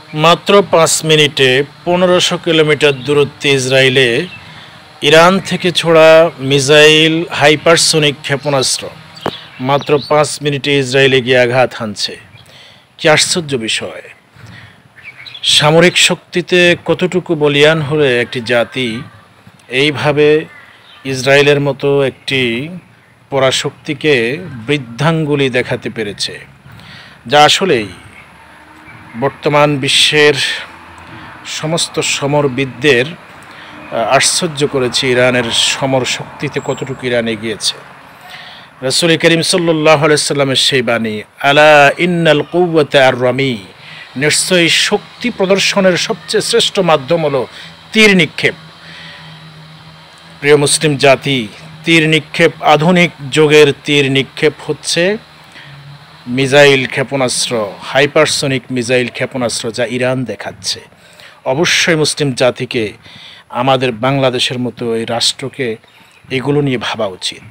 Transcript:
মাত্র ৫ মিনিটে ১৫০০ কিলোমিটার দূরত্বে ইসরায়েলে ইরান থেকে ছোড়া মিসাইল হাইপারসোনিক ক্ষেপণাস্ত্র মাত্র ৫ মিনিটে ইসরায়েলে গিয়ে আঘাত হানছে। কি আশ্চর্য বিষয়! সামরিক শক্তিতে কতটুকু বলীয়ান হলে একটি জাতি এইভাবে ইসরায়েলের মতো একটি পরাশক্তিকে বৃদ্ধাঙ্গুলি দেখাতে পেরেছে, যা আসলেই বর্তমান বিশ্বের সমস্ত সমরবিদদের আশ্চর্য করেছে। ইরানের সমর শক্তিতে কতটুকু ইরান এগিয়েছে। রাসূল করিম সাল্লাল্লাহু আলাইহি সাল্লামের সেই বাণী, আলা ইন্নাল কুওয়াতা আর-রামি, নিশ্চয়ই শক্তি প্রদর্শনের সবচেয়ে শ্রেষ্ঠ মাধ্যম হলো তীর নিক্ষেপ। প্রিয় মুসলিম জাতি, তীর নিক্ষেপ, আধুনিক যুগের তীর নিক্ষেপ হচ্ছে মিসাইল ক্ষেপণাস্ত্র, হাইপারসোনিক মিসাইল ক্ষেপণাস্ত্র, যা ইরান দেখাচ্ছে। অবশ্যই মুসলিম জাতিকে, আমাদের বাংলাদেশের মতো এই রাষ্ট্রকে এগুলো নিয়ে ভাবা উচিত।